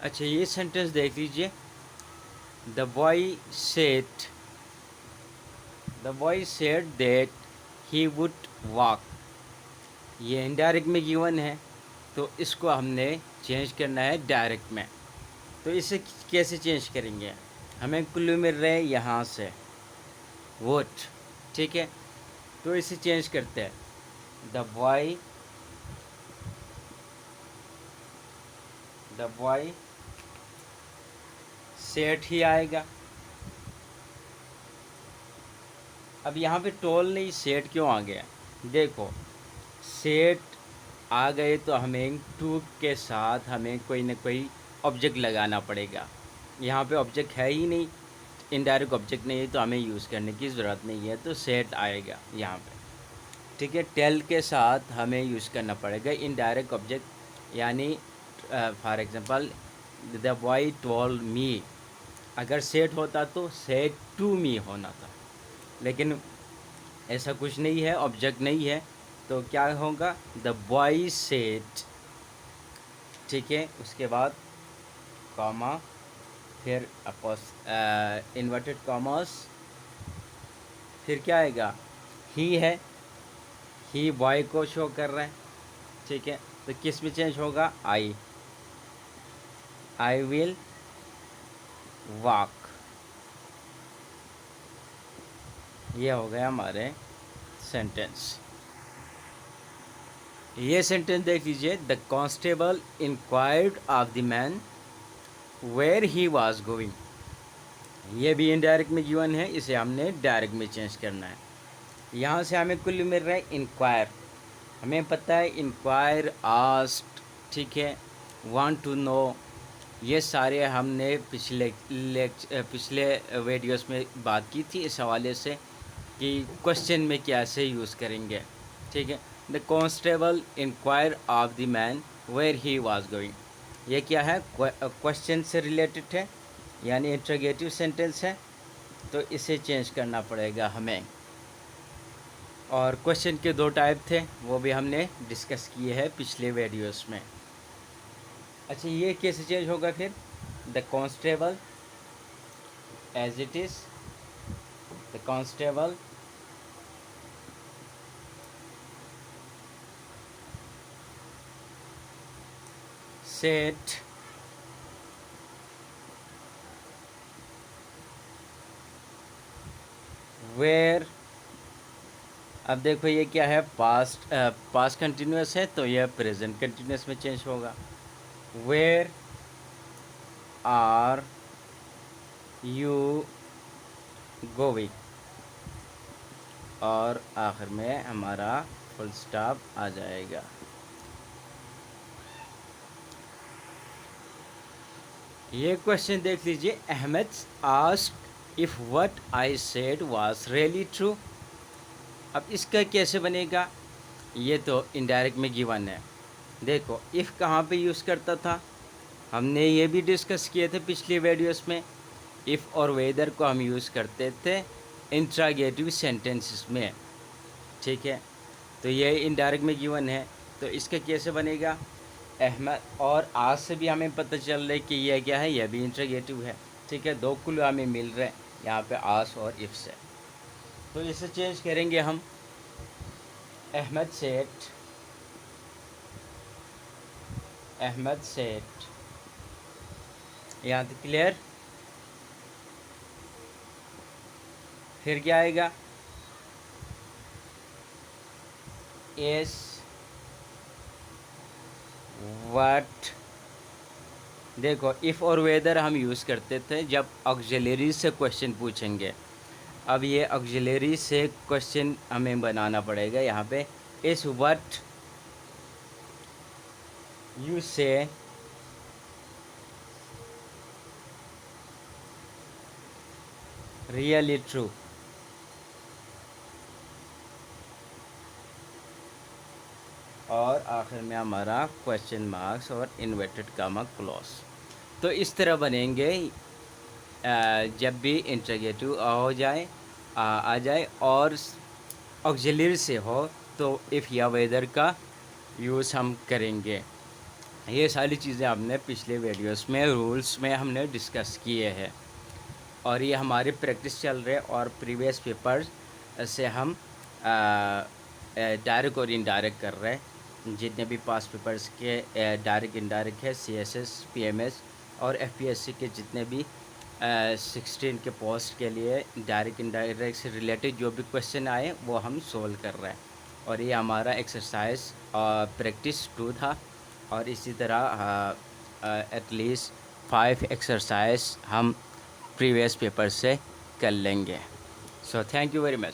अच्छा, ये सेंटेंस देख लीजिए। The boy said the boy said that he would walk. ये इनडायरेक्ट में गिवन है, तो इसको हमने चेंज करना है डायरेक्ट में। तो इसे कैसे चेंज करेंगे? हमें क्लू मिल रहे हैं यहाँ से, वुड। ठीक है, तो इसे चेंज करते हैं। द बॉय सेड ही आएगा। अब यहाँ पे टोल नहीं, सेट क्यों आ गया? देखो, सेट आ गए तो हमें टू के साथ हमें कोई ना कोई ऑब्जेक्ट लगाना पड़ेगा। यहाँ पे ऑब्जेक्ट है ही नहीं, इनडायरेक्ट ऑब्जेक्ट नहीं है, तो हमें यूज़ करने की ज़रूरत नहीं है, तो सेट आएगा यहाँ पे। ठीक है, टेल के साथ हमें यूज़ करना पड़ेगा इनडायरेक्ट ऑब्जेक्ट, यानी for example the boy told me. अगर सेट होता तो सेट टू मी होना था, लेकिन ऐसा कुछ नहीं है, ऑब्जेक्ट नहीं है, तो क्या होगा? The boy said. ठीक है, उसके बाद कॉमा, फिर इन्वर्टेड कॉमर्स, फिर क्या आएगा? ही है, ही बॉय को शो कर रहा है। ठीक है, तो किस में चेंज होगा? I will walk. ये हो गया हमारे सेंटेंस। ये सेंटेंस देख लीजिए। The constable inquired of the man where he was going. ये भी इनडायरेक्ट में गिवन है, इसे हमने डायरेक्ट में चेंज करना है। यहाँ से हमें कुल मिल रहा है इंक्वायर। हमें पता है इंक्वायर, आस्क्ड, ठीक है, वांट टू नो, ये सारे हमने पिछले वीडियोस में बात की थी इस हवाले से कि क्वेश्चन में कैसे यूज़ करेंगे। ठीक है, the constable inquire of the man where he was going. ये क्या है? क्वेश्चन से रिलेटेड है, यानी इंट्रोगेटिव सेंटेंस है, तो इसे चेंज करना पड़ेगा हमें। और क्वेश्चन के दो टाइप थे, वो भी हमने डिस्कस किए हैं पिछले वीडियोस में। अच्छा, ये कैसे चेंज होगा फिर? The constable as it is, the constable said where. अब देखो ये क्या है? पास्ट कंटिन्यूस है, तो यह प्रेजेंट कंटिन्यूस में चेंज होगा। वेयर आर यू गोइंग, और आखिर में हमारा फुल स्टॉप आ जाएगा। ये क्वेश्चन देख लीजिए। Ahmad asked if what I said was really true. अब इसका कैसे बनेगा? ये तो इनडायरेक्ट में गिवन है। देखो, इफ़ कहाँ पे यूज़ करता था? हमने ये भी डिस्कस किए थे पिछली वीडियोस में। इफ़ और वेदर को हम यूज़ करते थे इंट्रागेटिव सेंटेंसेस में। ठीक है, तो ये इनडायरेक्ट में गिवन है, तो इसका कैसे बनेगा? अहमद और आज से भी हमें पता चल रहा है कि यह क्या है, यह भी इंट्रोगेटिव है। ठीक है, दो क्लू हमें मिल रहे हैं यहाँ पे, आस और इफ से। तो इसे चेंज करेंगे हम। अहमद सेठ, अहमद सेठ, यहाँ तक क्लियर? फिर क्या आएगा? S what. देखो, इफ़ और वेदर हम यूज़ करते थे जब ऑक्सिलरी से क्वेश्चन पूछेंगे। अब ये ऑक्सिलरी से क्वेश्चन हमें बनाना पड़ेगा। यहाँ पे इस व्हाट यू से रियली ट्रू, और आखिर में हमारा क्वेश्चन मार्क्स और इन्वर्टेड कामा क्लॉज। तो इस तरह बनेंगे जब भी इंट्रोगेटिव हो जाए, आ जाए और ऑक्सिलरी से हो, तो इफ़ या वेदर का यूज़ हम करेंगे। ये सारी चीज़ें हमने पिछले वीडियोस में रूल्स में हमने डिस्कस किए हैं, और ये हमारे प्रैक्टिस चल रहे हैं। और प्रीवियस पेपर्स से हम डायरेक्ट और इनडायरेक्ट कर रहे हैं। जितने भी पास पेपर्स के डायरेक्ट इनडायरेक्ट है, CSS, PMS और FPSC के जितने भी 16 के पोस्ट के लिए डायरेक्ट इनडायरेक्ट से रिलेटेड जो भी क्वेश्चन आए वो हम सोल्व कर रहे हैं। और ये हमारा एक्सरसाइज प्रैक्टिस 2 था, और इसी तरह एटलीस्ट 5 एक्सरसाइज हम प्रीवियस पेपर से कर लेंगे। So thank you very much.